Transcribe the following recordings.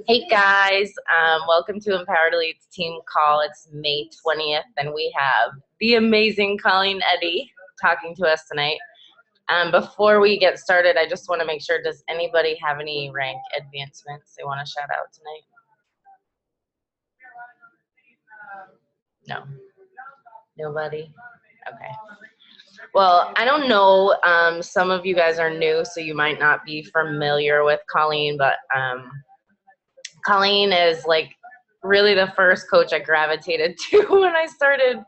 Hey guys, welcome to Empowered Elites Team Call. It's May 20th, and we have the amazing Colleen Eddy talking to us tonight. Before we get started, I just want to make sure, does anybody have any rank advancements they want to shout out tonight? No. Nobody? Okay. Well, I don't know. Some of you guys are new, so you might not be familiar with Colleen, but Colleen is like really the first coach I gravitated to when I started,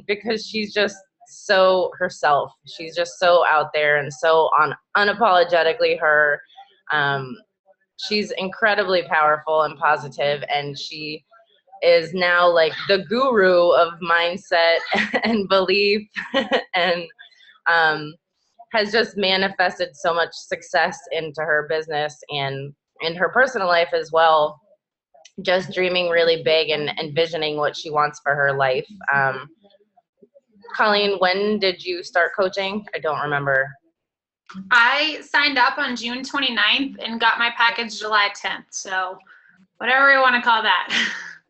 because she's just so herself. She's just so out there and so unapologetically her. She's incredibly powerful and positive, and she is now like the guru of mindset and belief and has just manifested so much success into her business and in her personal life as well, just dreaming really big and envisioning what she wants for her life. Colleen, when did you start coaching? I don't remember. I signed up on June 29th and got my package July 10th. So whatever you want to call that.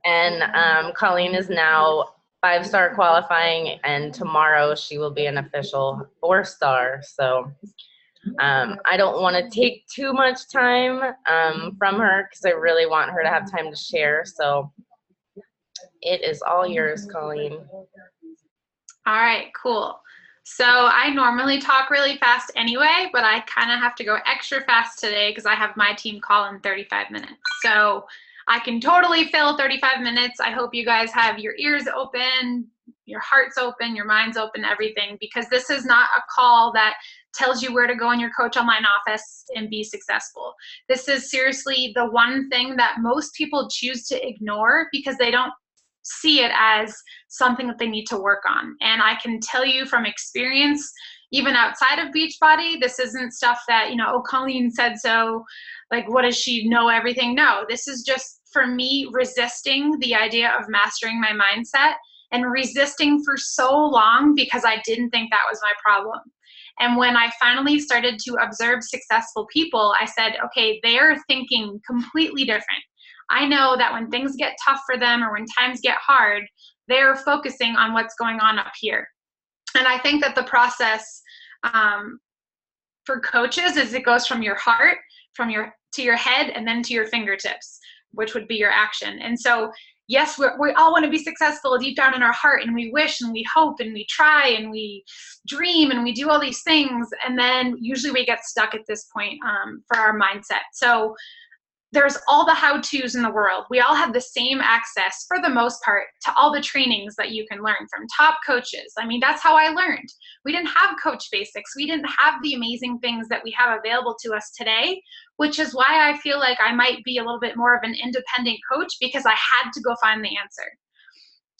And Colleen is now 5-star qualifying, and tomorrow she will be an official 4-star. So I don't want to take too much time from her because I really want her to have time to share. So it is all yours, Colleen. All right, cool. So I normally talk really fast anyway, but I kind of have to go extra fast today because I have my team call in 35 minutes. So I can totally fill 35 minutes. I hope you guys have your ears open, your hearts open, your minds open, everything, because this is not a call that tells you where to go in your coach online office and be successful. This is seriously the one thing that most people choose to ignore because they don't see it as something that they need to work on. And I can tell you from experience, even outside of Beachbody, this isn't stuff that, oh, Colleen said so, like, what does she know everything? No, this is just, for me, resisting the idea of mastering my mindset and resisting for so long because I didn't think that was my problem. And when I finally started to observe successful people, I said, okay, they're thinking completely different. I know that when things get tough for them or when times get hard, they're focusing on what's going on up here. And I think that the process for coaches is it goes from your heart, to your head, and then to your fingertips, which would be your action. And so, yes, we all want to be successful deep down in our heart, and we wish and we hope and we try and we dream and we do all these things. And then usually we get stuck at this point for our mindset. So there's all the how-tos in the world. We all have the same access, for the most part, to all the trainings that you can learn from top coaches. I mean, that's how I learned. We didn't have Coach Basics. We didn't have the amazing things that we have available to us today, which is why I feel like I might be a little bit more of an independent coach because I had to go find the answer.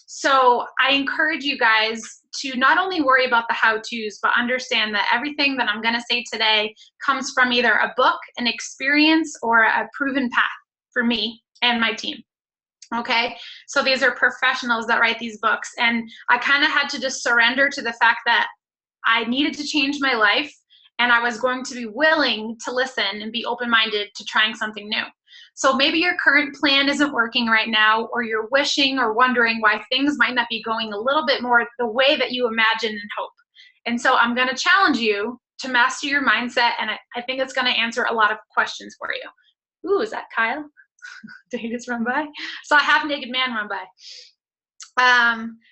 So I encourage you guys to not only worry about the how-tos, but understand that everything that I'm going to say today comes from either a book, an experience, or a proven path for me and my team. Okay, so these are professionals that write these books, and I kind of had to just surrender to the fact that I needed to change my life, and I was going to be willing to listen and be open-minded to trying something new. So maybe your current plan isn't working right now, or you're wishing or wondering why things might not be going a little bit more the way that you imagine and hope. And so I'm going to challenge you to master your mindset, and I think it's going to answer a lot of questions for you. Ooh, is that Kyle? Did he just run by? Saw a half-naked man run by.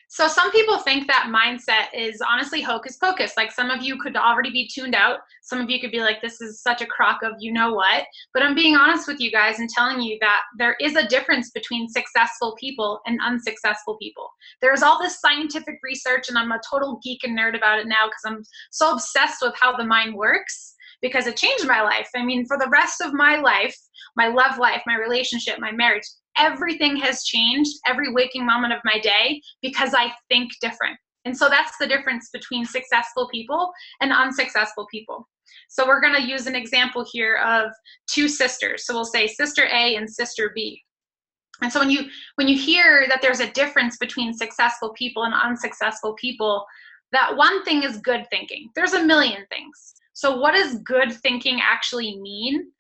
So some people think that mindset is honestly hocus pocus. Like, some of you could already be tuned out. Some of you could be like, this is such a crock of you know what. But I'm being honest with you guys and telling you that there is a difference between successful people and unsuccessful people. There's all this scientific research, and I'm a total geek and nerd about it now because I'm so obsessed with how the mind works, because it changed my life. I mean, for the rest of my life, my love life, my relationship, my marriage, everything has changed every waking moment of my day because I think different. And so that's the difference between successful people and unsuccessful people. So we're going to use an example here of two sisters. So we'll say sister A and sister B. And so when you hear that there's a difference between successful people and unsuccessful people, that one thing is good thinking. There's a million things. So what does good thinking actually mean?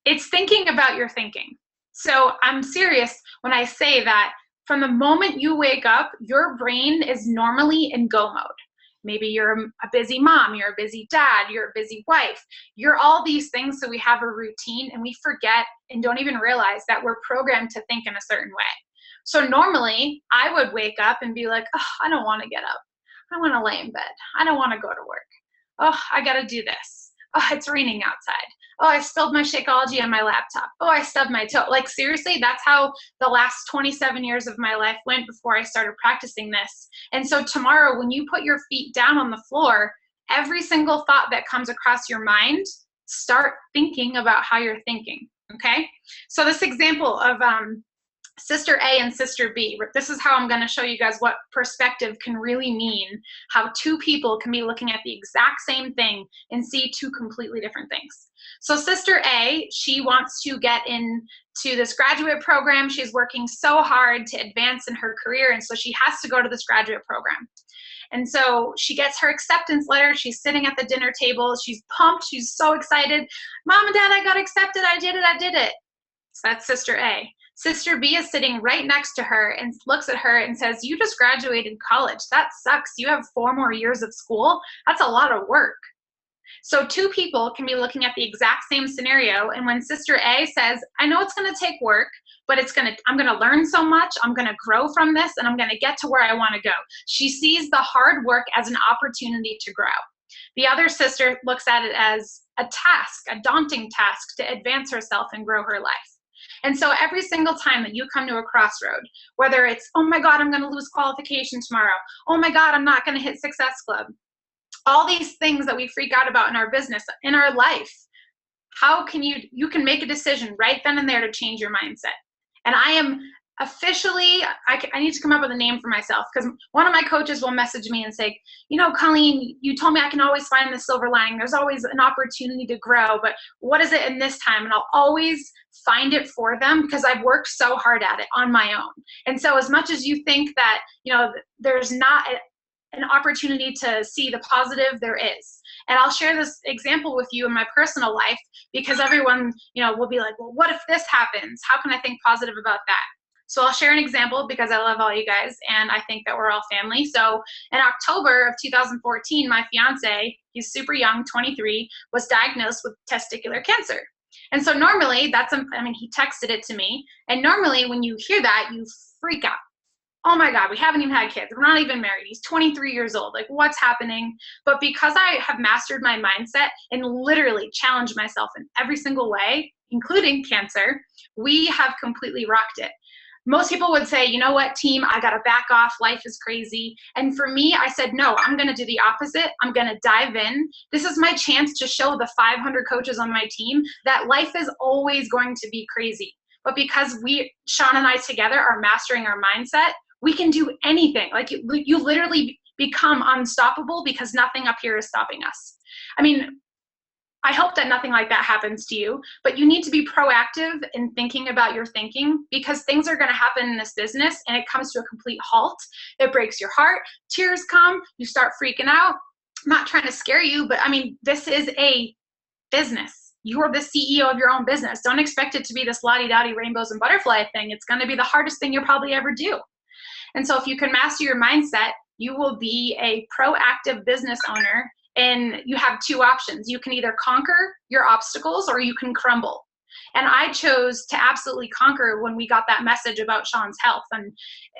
It's thinking about your thinking. So I'm serious when I say that from the moment you wake up, your brain is normally in go mode. Maybe you're a busy mom, you're a busy dad, you're a busy wife, you're all these things. So we have a routine and we forget and don't even realize that we're programmed to think in a certain way. So normally I would wake up and be like, oh, I don't want to get up. I want to lay in bed. I don't want to go to work. Oh, I got to do this. Oh, it's raining outside. Oh, I spilled my Shakeology on my laptop. Oh, I stubbed my toe. Like, seriously, that's how the last 27 years of my life went before I started practicing this. And so tomorrow, when you put your feet down on the floor, every single thought that comes across your mind, start thinking about how you're thinking, okay? So this example of Sister A and Sister B, this is how I'm going to show you guys what perspective can really mean, how two people can be looking at the exact same thing and see two completely different things. So Sister A, she wants to get into this graduate program. She's working so hard to advance in her career, and so she has to go to this graduate program. And so she gets her acceptance letter. She's sitting at the dinner table. She's pumped. She's so excited. Mom and Dad, I got accepted. I did it. I did it. So that's Sister A. Sister B is sitting right next to her and looks at her and says, you just graduated college. That sucks. You have 4 more years of school. That's a lot of work. So two people can be looking at the exact same scenario. And when Sister A says, I know it's going to take work, but I'm going to learn so much. I'm going to grow from this and I'm going to get to where I want to go. She sees the hard work as an opportunity to grow. The other sister looks at it as a task, a daunting task to advance herself and grow her life. And so every single time that you come to a crossroad, whether it's, oh my God, I'm going to lose qualification tomorrow. Oh my God, I'm not going to hit Success Club. All these things that we freak out about in our business, in our life, how can you can make a decision right then and there to change your mindset. And I am officially, I need to come up with a name for myself, because one of my coaches will message me and say, you know, Colleen, you told me I can always find the silver lining. There's always an opportunity to grow, but what is it in this time? And I'll always find it for them because I've worked so hard at it on my own. And so as much as you think that, you know, there's not an opportunity to see the positive, there is. And I'll share this example with you in my personal life, because everyone, you know, will be like, well, what if this happens? How can I think positive about that? So I'll share an example because I love all you guys and I think that we're all family. So in October of 2014, my fiance, he's super young, 23, was diagnosed with testicular cancer. And so normally he texted it to me. And normally when you hear that, you freak out. Oh my God, we haven't even had kids. We're not even married. He's 23 years old. Like, what's happening? But because I have mastered my mindset and literally challenged myself in every single way, including cancer, we have completely rocked it. Most people would say, you know what, team, I got to back off. Life is crazy. And for me, I said, no, I'm going to do the opposite. I'm going to dive in. This is my chance to show the 500 coaches on my team that life is always going to be crazy. But because Sean and I together are mastering our mindset, we can do anything. Like you literally become unstoppable because nothing up here is stopping us. I mean, I hope that nothing like that happens to you, but you need to be proactive in thinking about your thinking, because things are going to happen in this business and it comes to a complete halt. It breaks your heart. Tears come. You start freaking out. I'm not trying to scare you, but I mean, this is a business. You're the CEO of your own business. Don't expect it to be this la-di-da-di rainbows and butterfly thing. It's going to be the hardest thing you'll probably ever do. And so if you can master your mindset, you will be a proactive business owner. And you have 2 options. You can either conquer your obstacles or you can crumble. And I chose to absolutely conquer when we got that message about Sean's health. And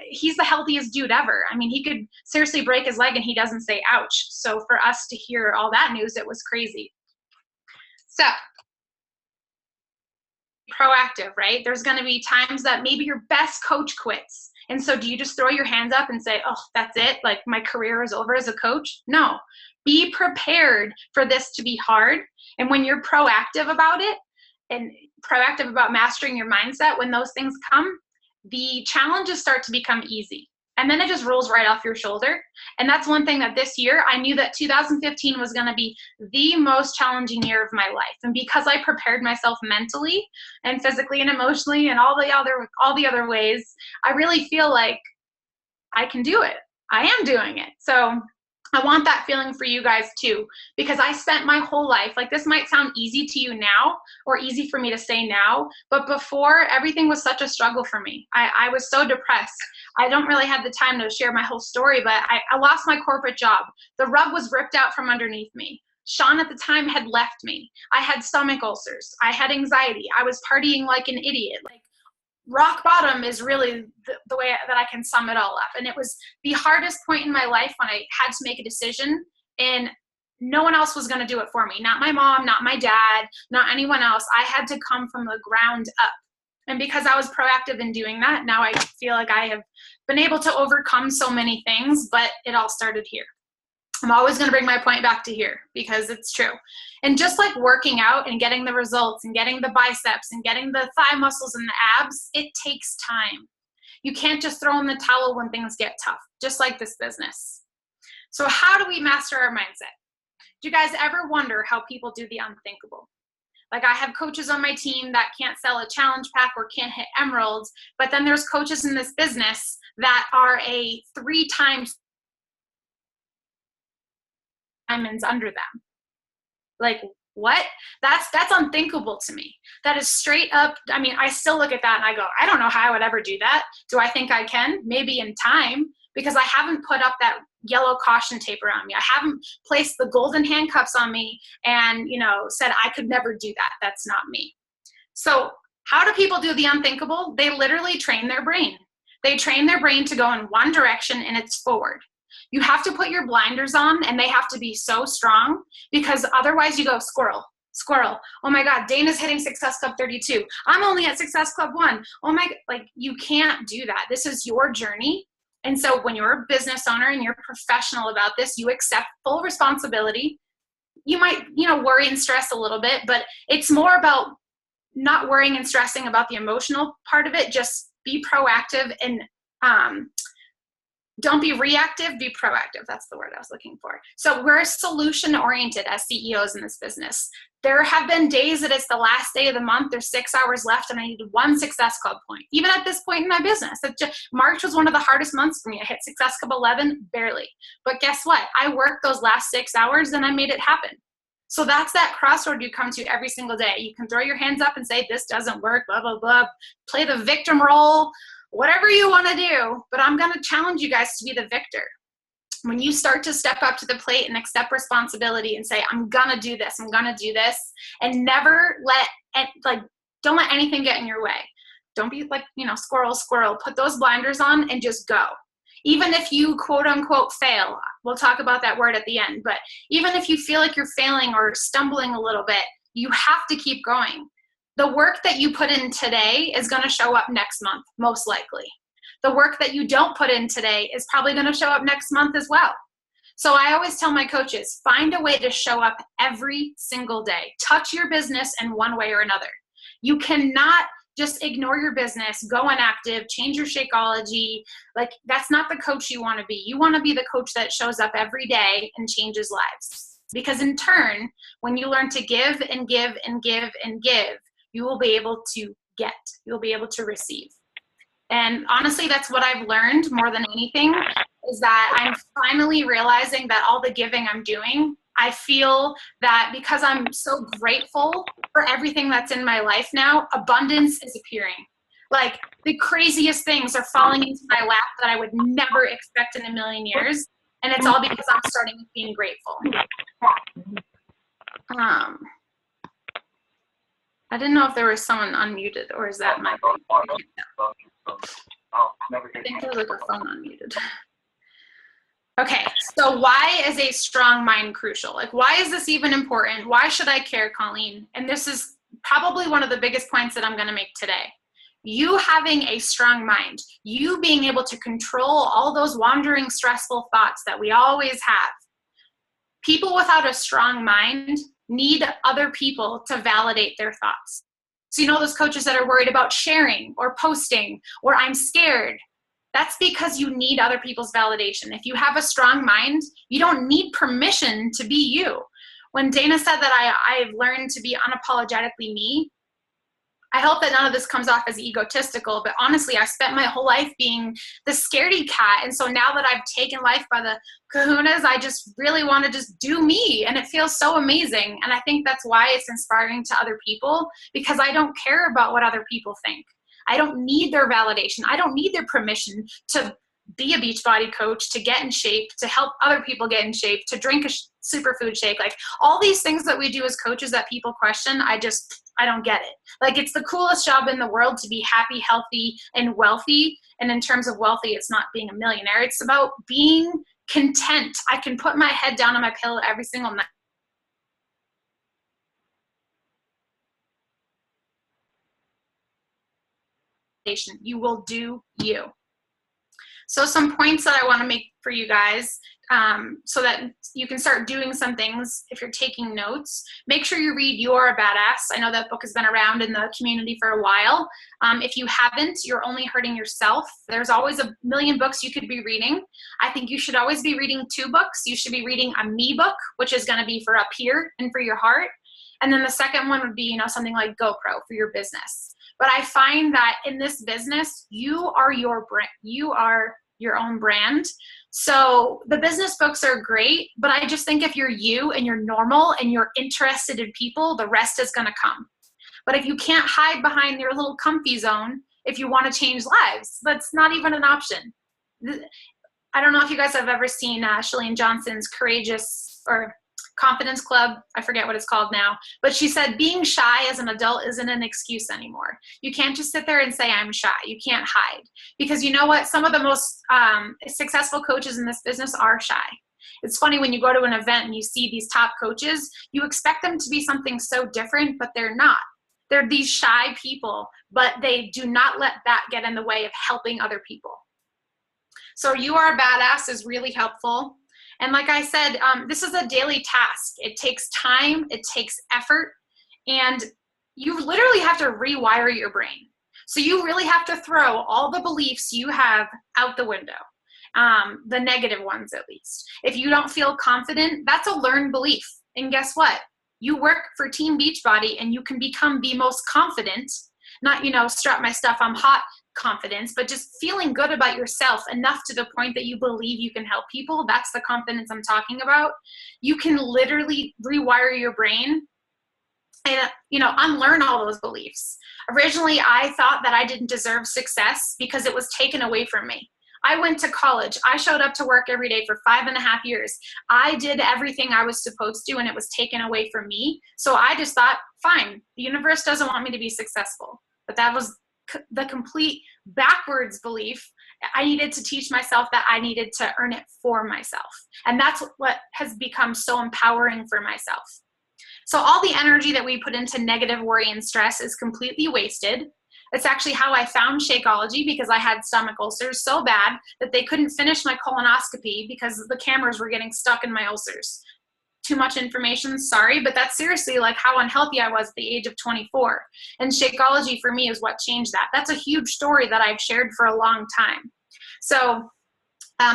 he's the healthiest dude ever. I mean, he could seriously break his leg and he doesn't say ouch. So for us to hear all that news, it was crazy. So proactive, right? There's going to be times that maybe your best coach quits. And so do you just throw your hands up and say, oh, that's it? Like, my career is over as a coach? No. Be prepared for this to be hard. And when you're proactive about it and proactive about mastering your mindset, when those things come, the challenges start to become easy. And then it just rolls right off your shoulder. And that's one thing that this year, I knew that 2015 was going to be the most challenging year of my life. And because I prepared myself mentally and physically and emotionally and all the other ways, I really feel like I can do it. I am doing it. So I want that feeling for you guys too, because I spent my whole life, like this might sound easy to you now or easy for me to say now, but before everything was such a struggle for me. I was so depressed. I don't really have the time to share my whole story, but I lost my corporate job. The rug was ripped out from underneath me. Sean at the time had left me. I had stomach ulcers. I had anxiety. I was partying like an idiot. Like, rock bottom is really the way that I can sum it all up. And it was the hardest point in my life when I had to make a decision, and no one else was going to do it for me. Not my mom, not my dad, not anyone else. I had to come from the ground up. And because I was proactive in doing that, now I feel like I have been able to overcome so many things, but it all started here. I'm always going to bring my point back to here because it's true. And just like working out and getting the results and getting the biceps and getting the thigh muscles and the abs, it takes time. You can't just throw in the towel when things get tough, just like this business. So how do we master our mindset? Do you guys ever wonder how people do the unthinkable? Like, I have coaches on my team that can't sell a challenge pack or can't hit emeralds, but then there's coaches in this business that are a 3 times diamonds under them. Like, what? That's unthinkable to me. That is straight up, I mean, I still look at that and I go, I don't know how I would ever do that. Do I think I can? Maybe in time, because I haven't put up that yellow caution tape around me. I haven't placed the golden handcuffs on me and, said I could never do that. That's not me. So how do people do the unthinkable? They literally train their brain. They train their brain to go in one direction, and it's forward. You have to put your blinders on, and they have to be so strong, because otherwise you go squirrel. Oh my God, Dana's hitting Success Club 32. I'm only at Success Club 1. Oh my, like, you can't do that. This is your journey. And so when you're a business owner and you're professional about this, you accept full responsibility. You might, worry and stress a little bit, but it's more about not worrying and stressing about the emotional part of it. Just be proactive and, don't be reactive, be proactive. That's the word I was looking for. So we're solution oriented as CEOs in this business. There have been days that it's the last day of the month, there's 6 hours left, and I needed 1 Success Club point. Even at this point in my business, March was one of the hardest months for me. I hit Success Club 11, barely. But guess what? I worked those last 6 hours and I made it happen. So that's that crossroad you come to every single day. You can throw your hands up and say, this doesn't work, blah, blah, blah. Play the victim role, whatever you want to do. But I'm going to challenge you guys to be the victor. When you start to step up to the plate and accept responsibility and say, I'm going to do this, and never don't let anything get in your way. Don't be like, squirrel, put those blinders on and just go. Even if you quote unquote fail, we'll talk about that word at the end, but even if you feel like you're failing or stumbling a little bit, you have to keep going. The work that you put in today is going to show up next month, most likely. The work that you don't put in today is probably going to show up next month as well. So I always tell my coaches, find a way to show up every single day. Touch your business in one way or another. You cannot just ignore your business, go inactive, change your Shakeology. Like, that's not the coach you want to be. You want to be the coach that shows up every day and changes lives. Because in turn, when you learn to give and give and give and give, you will be able to get. You'll be able to receive. And honestly, that's what I've learned more than anything, is that I'm finally realizing that all the giving I'm doing, I feel that because I'm so grateful for everything that's in my life now, abundance is appearing. Like, the craziest things are falling into my lap that I would never expect in a million years. And it's all because I'm starting with being grateful. I didn't know if there was someone unmuted, or is that my phone? I think there's like a phone unmuted. Okay, so why is a strong mind crucial? Like, why is this even important? Why should I care, Colleen? And this is probably one of the biggest points that I'm going to make today. You having a strong mind, you being able to control all those wandering, stressful thoughts that we always have. People without a strong mind need other people to validate their thoughts. So those coaches that are worried about sharing or posting or I'm scared, that's because you need other people's validation. If you have a strong mind, you don't need permission to be you. When Dana said that I've learned to be unapologetically me, I hope that none of this comes off as egotistical, but honestly, I spent my whole life being the scaredy cat. And so now that I've taken life by the kahunas, I just really want to just do me. And it feels so amazing. And I think that's why it's inspiring to other people, because I don't care about what other people think. I don't need their validation. I don't need their permission to be a Beachbody coach, to get in shape, to help other people get in shape, to drink a superfood shake. Like all these things that we do as coaches that people question, I don't get it. Like it's the coolest job in the world to be happy, healthy, and wealthy. And in terms of wealthy, it's not being a millionaire. It's about being content. I can put my head down on my pillow every single night. You will do you. So some points that I want to make for you guys, so that you can start doing some things if you're taking notes. Make sure you read You're a Badass. I know that book has been around in the community for a while. If you haven't, you're only hurting yourself. There's always a million books you could be reading. I think you should always be reading 2 books. You should be reading a me book, which is going to be for up here and for your heart. And then the second one would be, something like GoPro for your business. But I find that in this business, you are your brand. You are your own brand. So the business books are great, but I just think if you're you and you're normal and you're interested in people, the rest is going to come. But if you can't hide behind your little comfy zone, if you want to change lives, that's not even an option. I don't know if you guys have ever seen Chalene Johnson's Courageous or Confidence Club. I forget what it's called now, but she said being shy as an adult isn't an excuse anymore. You can't just sit there and say I'm shy. You can't hide, because you know what? Some of the most successful coaches in this business are shy. It's funny when you go to an event and you see these top coaches, you expect them to be something so different, but they're not. They're these shy people, but they do not let that get in the way of helping other people. So You Are a Badass is really helpful. And like I said, this is a daily task. It takes time, it takes effort, and you literally have to rewire your brain. So you really have to throw all the beliefs you have out the window, the negative ones at least. If you don't feel confident, that's a learned belief. And guess what? You work for Team Beachbody and you can become the most confident, not, strut my stuff, I'm hot confidence, but just feeling good about yourself enough to the point that you believe you can help people. That's the confidence I'm talking about. You can literally rewire your brain and, unlearn all those beliefs. Originally, I thought that I didn't deserve success because it was taken away from me. I went to college. I showed up to work every day for 5.5 years. I did everything I was supposed to, and it was taken away from me. So I just thought, fine, the universe doesn't want me to be successful. But that was the complete backwards belief. I needed to teach myself that I needed to earn it for myself. And that's what has become so empowering for myself. So all the energy that we put into negative worry and stress is completely wasted. It's actually how I found Shakeology, because I had stomach ulcers so bad that they couldn't finish my colonoscopy because the cameras were getting stuck in my ulcers. Too much information, sorry, but that's seriously like how unhealthy I was at the age of 24. And Shakeology for me is what changed that. That's a huge story that I've shared for a long time. So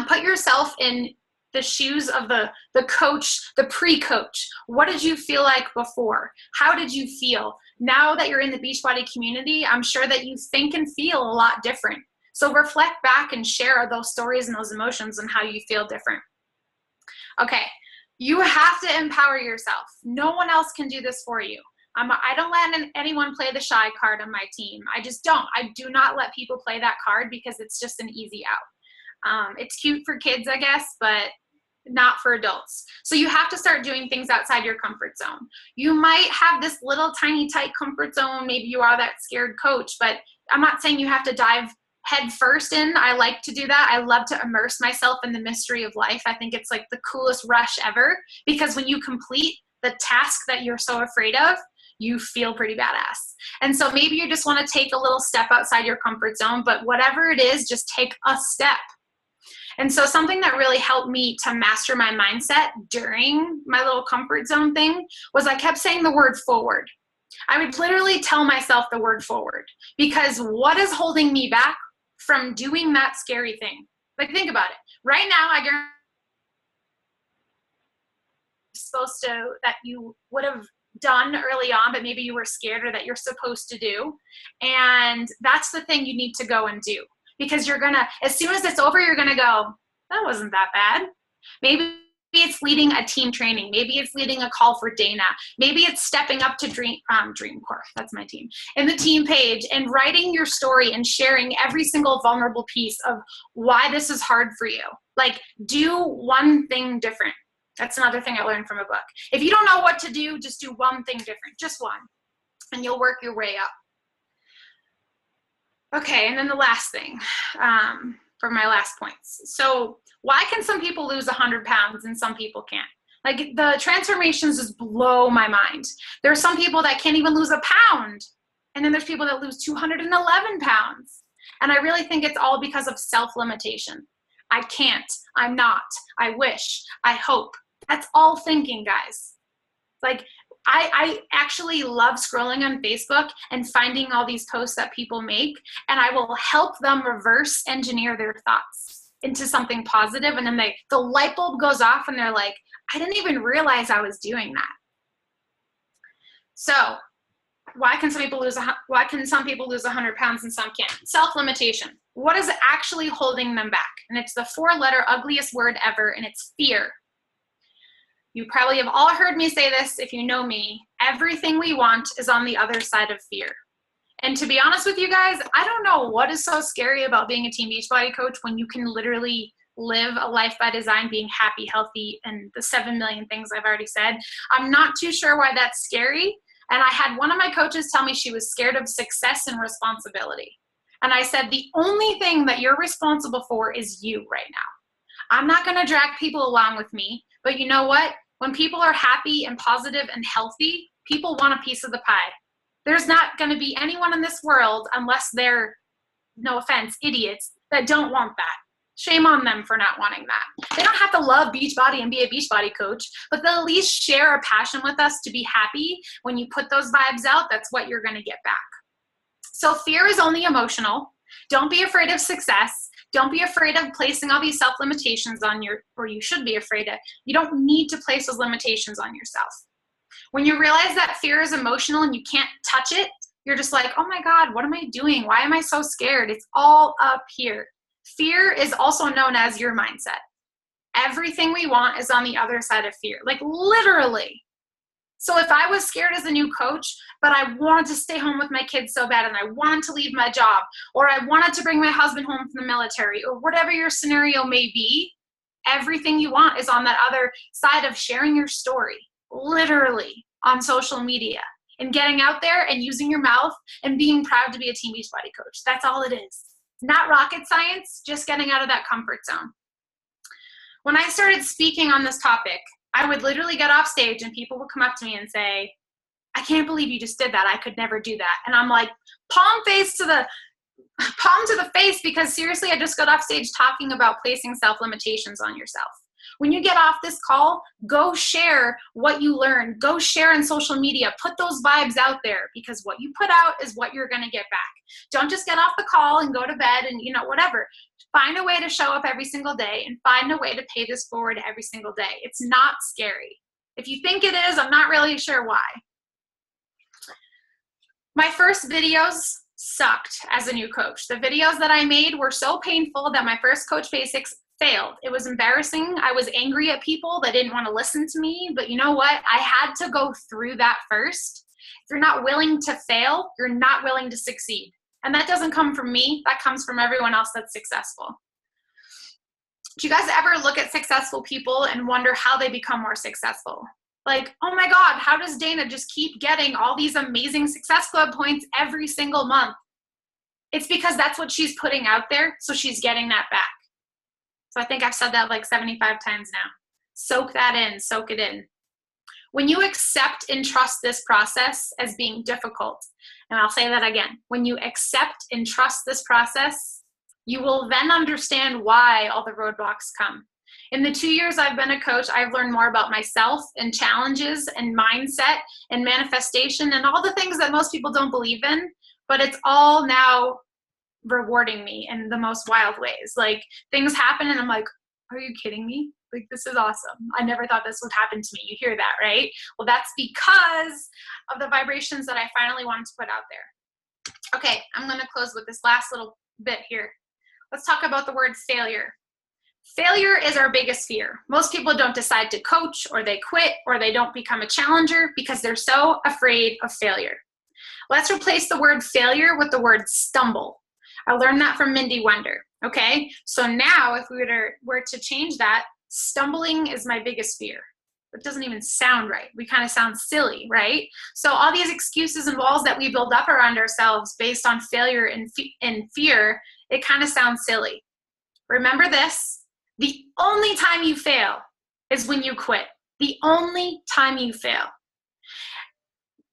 put yourself in the shoes of the coach, the pre-coach. What did you feel like before? How did you feel? Now that you're in the Beachbody community, I'm sure that you think and feel a lot different. So reflect back and share those stories and those emotions and how you feel different. Okay. You have to empower yourself. No one else can do this for you. I don't let anyone play the shy card on my team. I just don't. I do not let people play that card because it's just an easy out. It's cute for kids, I guess, but not for adults. So you have to start doing things outside your comfort zone. You might have this little tiny tight comfort zone. Maybe you are that scared coach, but I'm not saying you have to dive head first in. I like to do that. I love to immerse myself in the mystery of life. I think it's like the coolest rush ever, because when you complete the task that you're so afraid of, you feel pretty badass. And so maybe you just want to take a little step outside your comfort zone, but whatever it is, just take a step. And so something that really helped me to master my mindset during my little comfort zone thing was I kept saying the word forward. I would literally tell myself the word forward, because what is holding me back from doing that scary thing? Like, think about it. Right now, I guarantee that you would have done early on, but maybe you were scared or that you're supposed to do. And that's the thing you need to go and do, because you're gonna, as soon as it's over, you're gonna go, that wasn't that bad. Maybe it's leading a team training. Maybe it's leading a call for Dana. Maybe it's stepping up to Dreamcore, that's my team, in the team page and writing your story and sharing every single vulnerable piece of why this is hard for you. Like, do one thing different. That's another thing I learned from a book. If you don't know what to do, just do one thing different, just one, and you'll work your way up. Okay, and then the last thing for my last points. So why can some people lose 100 pounds and some people can't? Like, the transformations just blow my mind. There are some people that can't even lose a pound, and then there's people that lose 211 pounds. And I really think it's all because of self-limitation. I can't, I'm not, I wish, I hope. That's all thinking, guys. Like, I actually love scrolling on Facebook and finding all these posts that people make, and I will help them reverse engineer their thoughts into something positive, and then the light bulb goes off and they're like, I didn't even realize I was doing that. So why can some people lose 100 pounds and some can't? Self-limitation. What is actually holding them back? And it's the 4-letter ugliest word ever, and it's fear. You probably have all heard me say this if you know me. Everything we want is on the other side of fear. And to be honest with you guys, I don't know what is so scary about being a Team Beachbody coach when you can literally live a life by design, being happy, healthy, and the 7 million things I've already said. I'm not too sure why that's scary. And I had one of my coaches tell me she was scared of success and responsibility. And I said, the only thing that you're responsible for is you right now. I'm not going to drag people along with me, but you know what? When people are happy and positive and healthy, people want a piece of the pie. There's not going to be anyone in this world, unless they're, no offense, idiots, that don't want that. Shame on them for not wanting that. They don't have to love Beachbody and be a Beachbody coach, but they'll at least share a passion with us to be happy. When you put those vibes out, that's what you're going to get back. So fear is only emotional. Don't be afraid of success. Don't be afraid of placing all these self-limitations on or you should be afraid of. You don't need to place those limitations on yourself. When you realize that fear is emotional and you can't touch it, you're just like, oh my God, what am I doing? Why am I so scared? It's all up here. Fear is also known as your mindset. Everything we want is on the other side of fear, like literally. So if I was scared as a new coach, but I wanted to stay home with my kids so bad and I wanted to leave my job, or I wanted to bring my husband home from the military, or whatever your scenario may be, everything you want is on that other side of sharing your story, literally on social media, and getting out there and using your mouth and being proud to be a Team Beachbody coach. That's all it is. Not rocket science, just getting out of that comfort zone. When I started speaking on this topic, I would literally get off stage and people would come up to me and say, I can't believe you just did that. I could never do that. And I'm like, palm to the face, because seriously, I just got off stage talking about placing self-limitations on yourself. When you get off this call, go share what you learned. Go share on social media. Put those vibes out there, because what you put out is what you're going to get back. Don't just get off the call and go to bed and, whatever. Find a way to show up every single day and find a way to pay this forward every single day. It's not scary. If you think it is, I'm not really sure why. My first videos sucked as a new coach. The videos that I made were so painful that my first Coach Basics failed. It was embarrassing. I was angry at people that didn't want to listen to me, but you know what? I had to go through that first. If you're not willing to fail, you're not willing to succeed. And that doesn't come from me. That comes from everyone else that's successful. Do you guys ever look at successful people and wonder how they become more successful? Like, oh my God, how does Dana just keep getting all these amazing Success Club points every single month? It's because that's what she's putting out there, so she's getting that back. So I think I've said that like 75 times now. Soak that in, soak it in. When you accept and trust this process as being difficult, and I'll say that again, when you accept and trust this process, you will then understand why all the roadblocks come. In the 2 years I've been a coach, I've learned more about myself and challenges and mindset and manifestation and all the things that most people don't believe in, but it's all now rewarding me in the most wild ways. Like, things happen and I'm like, are you kidding me? Like, this is awesome. I never thought this would happen to me. You hear that, right? Well, that's because of the vibrations that I finally wanted to put out there. Okay, I'm going to close with this last little bit here. Let's talk about the word failure. Failure is our biggest fear. Most people don't decide to coach, or they quit, or they don't become a challenger because they're so afraid of failure. Let's replace the word failure with the word stumble. I learned that from Mindy Wonder. Okay, so now if we were to change that, stumbling is my biggest fear. It doesn't even sound right. We kind of sound silly, right? So all these excuses and walls that we build up around ourselves based on failure and fear, it kind of sounds silly. Remember this, the only time you fail is when you quit. The only time you fail.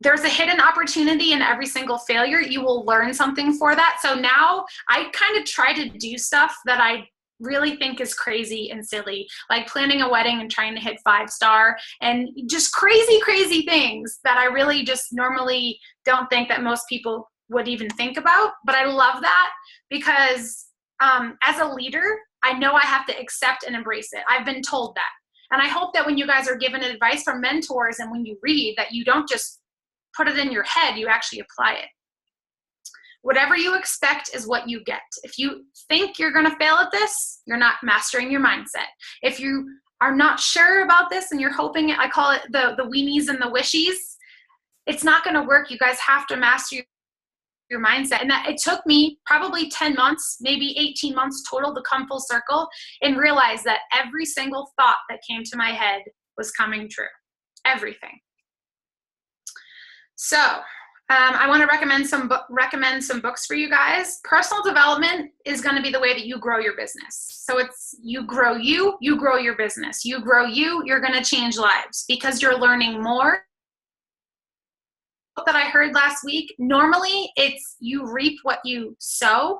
There's a hidden opportunity in every single failure. You will learn something for that. So now I kind of try to do stuff that I really think is crazy and silly, like planning a wedding and trying to hit 5-star, and just crazy things that I really just normally don't think that most people would even think about. But I love that because as a leader, I know I have to accept and embrace it. I've been told that. And I hope that when you guys are given advice from mentors and when you read, that you don't just put it in your head, you actually apply it. Whatever you expect is what you get. If you think you're going to fail at this, you're not mastering your mindset. If you are not sure about this and you're hoping, I call it the weenies and the wishies, it's not going to work. You guys have to master your mindset. And that it took me probably 10 months, maybe 18 months total to come full circle and realize that every single thought that came to my head was coming true. Everything. So I want to recommend some books for you guys. Personal development is going to be the way that you grow your business. So it's you grow your business. You grow you're going to change lives because you're learning more. That I heard last week, normally it's you reap what you sow,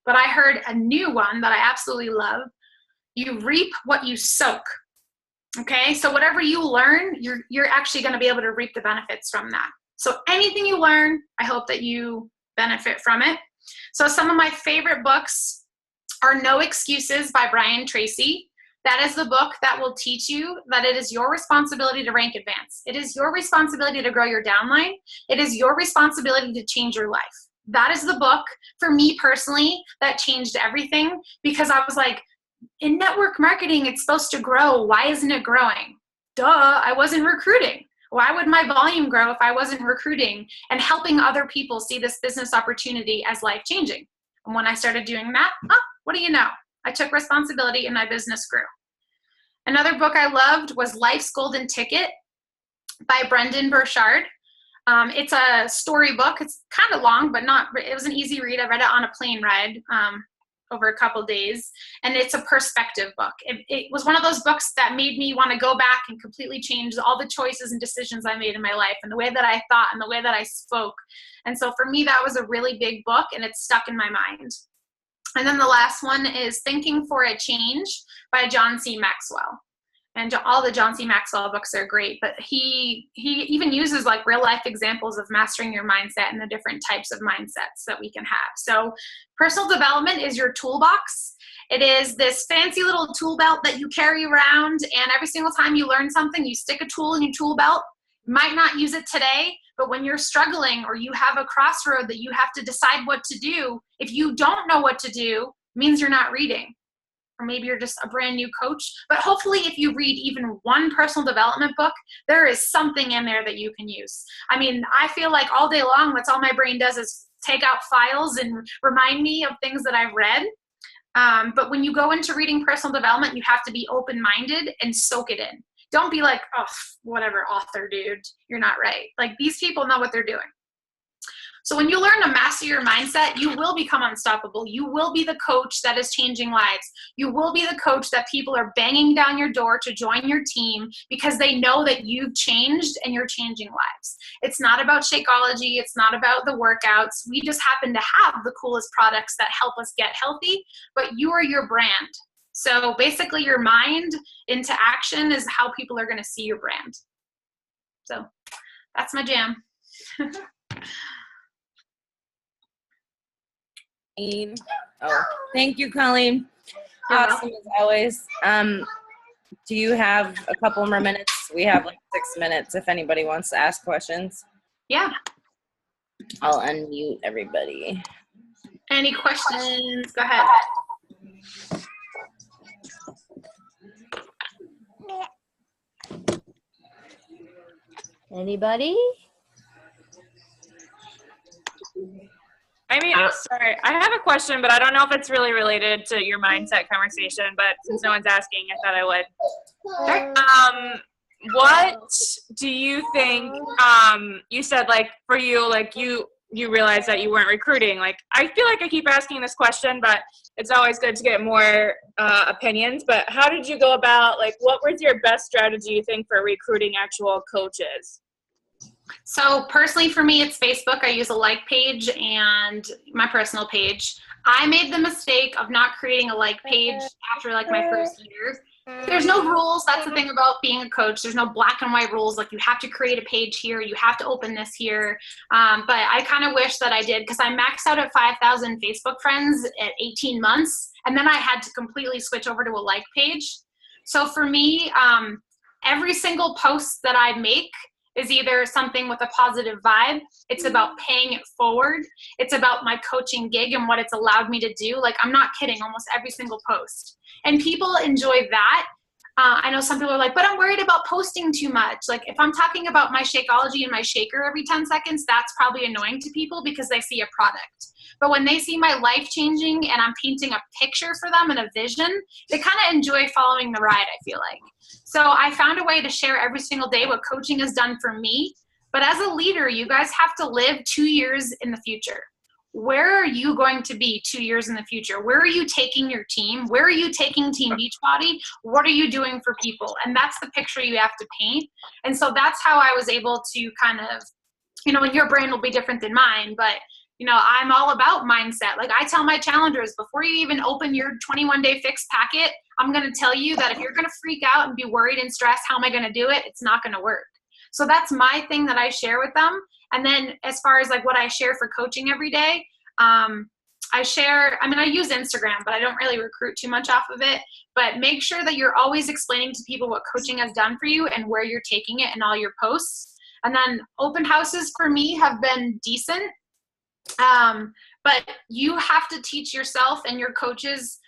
but I heard a new one that I absolutely love. You reap what you soak. Okay, so whatever you learn, you're actually going to be able to reap the benefits from that. So anything you learn, I hope that you benefit from it. So some of my favorite books are No Excuses by Brian Tracy. That is the book that will teach you that it is your responsibility to rank advance. It is your responsibility to grow your downline. It is your responsibility to change your life. That is the book for me personally that changed everything, because I was like, in network marketing, it's supposed to grow. Why isn't it growing? Duh, I wasn't recruiting. Why would my volume grow if I wasn't recruiting and helping other people see this business opportunity as life-changing? And when I started doing that, what do you know? I took responsibility and my business grew. Another book I loved was Life's Golden Ticket by Brendon Burchard. It's a story book. It's kind of long, but it was an easy read. I read it on a plane ride over a couple days, and it's a perspective book. It was one of those books that made me want to go back and completely change all the choices and decisions I made in my life and the way that I thought and the way that I spoke. And so for me, that was a really big book, and it's stuck in my mind. And then the last one is Thinking for a Change by John C. Maxwell. And all the John C. Maxwell books are great, but he even uses like real life examples of mastering your mindset and the different types of mindsets that we can have. So personal development is your toolbox. It is this fancy little tool belt that you carry around, and every single time you learn something, you stick a tool in your tool belt. You might not use it today, but when you're struggling or you have a crossroad that you have to decide what to do, if you don't know what to do, it means you're not reading. Or maybe you're just a brand new coach. But hopefully if you read even one personal development book, there is something in there that you can use. I mean, I feel like all day long, that's all my brain does is take out files and remind me of things that I've read. But when you go into reading personal development, you have to be open-minded and soak it in. Don't be like, oh, whatever, author dude, you're not right. Like, these people know what they're doing. So when you learn to master your mindset, you will become unstoppable. You will be the coach that is changing lives. You will be the coach that people are banging down your door to join your team because they know that you've changed and you're changing lives. It's not about Shakeology. It's not about the workouts. We just happen to have the coolest products that help us get healthy, but you are your brand. So basically your mind into action is how people are going to see your brand. So that's my jam. Oh, thank you, Colleen. awesome as always. Do you have a couple more minutes? We have like 6 minutes if anybody wants to ask questions. Yeah. I'll unmute everybody. Any questions? Go ahead. Anybody? I mean, sorry, I have a question, but I don't know if it's really related to your mindset conversation, but since no one's asking, I thought I would. What do you think, you said, like, for you, like, you realized that you weren't recruiting. Like, I feel like I keep asking this question, but it's always good to get more opinions. But how did you go about, like, what was your best strategy, you think, for recruiting actual coaches? So personally for me, it's Facebook. I use a like page and my personal page. I made the mistake of not creating a like page after like my first year. There's no rules. That's the thing about being a coach. There's no black and white rules. Like you have to create a page here. You have to open this here. But I kind of wish that I did because I maxed out at 5,000 Facebook friends at 18 months. And then I had to completely switch over to a like page. So for me, every single post that I make is either something with a positive vibe. It's about paying it forward. It's about my coaching gig and what it's allowed me to do. Like, I'm not kidding, almost every single post. And people enjoy that. I know some people are like, but I'm worried about posting too much. Like, if I'm talking about my Shakeology and my shaker every 10 seconds, that's probably annoying to people because they see a product. But when they see my life changing and I'm painting a picture for them and a vision, they kind of enjoy following the ride, I feel like. So I found a way to share every single day what coaching has done for me. But as a leader, you guys have to live 2 years in the future. Where are you going to be 2 years in the future? Where are you taking your team? Where are you taking Team Beachbody? What are you doing for people? And that's the picture you have to paint. And so that's how I was able to kind of, you know, and your brain will be different than mine, but you know, I'm all about mindset. Like I tell my challengers, before you even open your 21-day fix packet, I'm going to tell you that if you're going to freak out and be worried and stressed, how am I going to do it? It's not going to work. So that's my thing that I share with them. And then as far as like what I share for coaching every day, I use Instagram, but I don't really recruit too much off of it. But make sure that you're always explaining to people what coaching has done for you and where you're taking it in all your posts. And then open houses for me have been decent. But you have to teach yourself and your coaches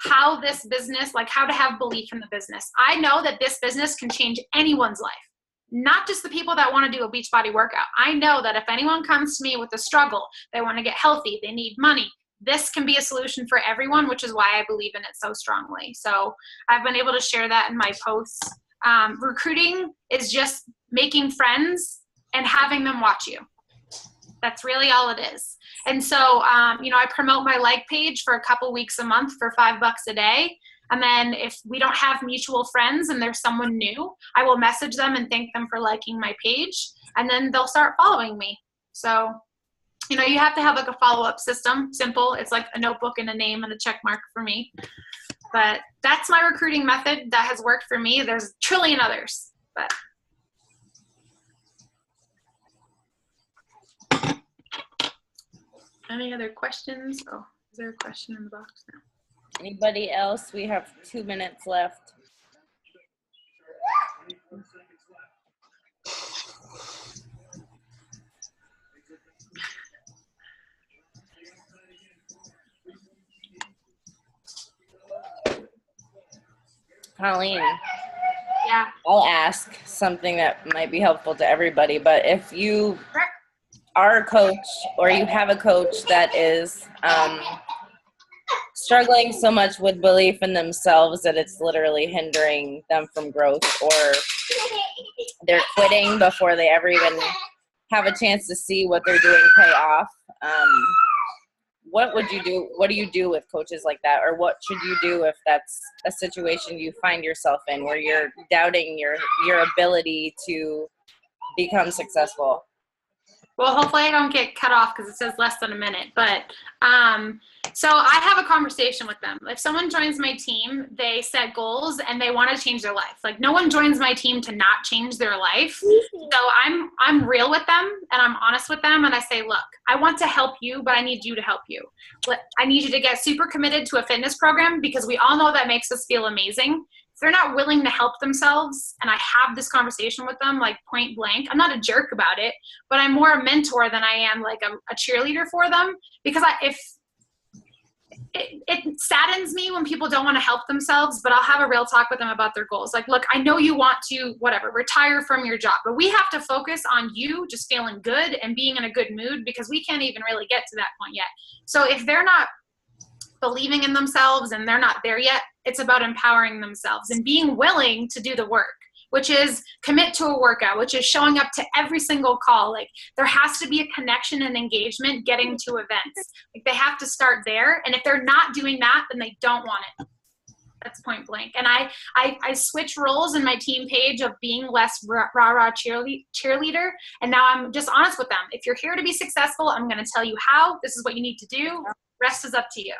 how this business, like how to have belief in the business. I know that this business can change anyone's life, not just the people that want to do a Beachbody workout. I know that if anyone comes to me with a struggle, they want to get healthy, they need money, this can be a solution for everyone, which is why I believe in it so strongly. So I've been able to share that in my posts. Recruiting is just making friends and having them watch you. That's really all it is. And so, you know, I promote my like page for a couple weeks a month for $5 a day. And then if we don't have mutual friends and there's someone new, I will message them and thank them for liking my page. And then they'll start following me. So, you know, you have to have like a follow-up system. Simple. It's like a notebook and a name and a check mark for me. But that's my recruiting method that has worked for me. There's a trillion others, but. Any other questions? Oh, is there a question in the box now? Anybody else? We have 2 minutes left. Colleen. Yeah. I'll ask something that might be helpful to everybody, but if you are a coach or you have a coach that is struggling so much with belief in themselves that it's literally hindering them from growth, or they're quitting before they ever even have a chance to see what they're doing pay off, what would you do? What do you do with coaches like that? Or what should you do if that's a situation you find yourself in where you're doubting your ability to become successful? Well, hopefully I don't get cut off because it says less than a minute. But So I have a conversation with them. If someone joins my team, they set goals and they want to change their life. Like no one joins my team to not change their life. So I'm real with them and I'm honest with them. And I say, look, I want to help you, but I need you to help you. I need you to get super committed to a fitness program because we all know that makes us feel amazing. If they're not willing to help themselves and I have this conversation with them, like point blank, I'm not a jerk about it, but I'm more a mentor than I am like a cheerleader for them because it saddens me when people don't want to help themselves, but I'll have a real talk with them about their goals. Like, look, I know you want to, whatever, retire from your job, but we have to focus on you just feeling good and being in a good mood because we can't even really get to that point yet. So if they're not believing in themselves and they're not there yet, it's about empowering themselves and being willing to do the work, which is commit to a workout, which is showing up to every single call. Like there has to be a connection and engagement getting to events. Like they have to start there. And if they're not doing that, then they don't want it. That's point blank. And I switch roles in my team page of being less rah-rah cheerleader. And now I'm just honest with them. If you're here to be successful, I'm going to tell you how. This is what you need to do. Rest is up to you.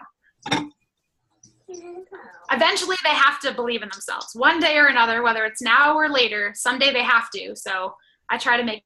Eventually they have to believe in themselves one day or another, whether it's now or later. Someday they have to. So I try to make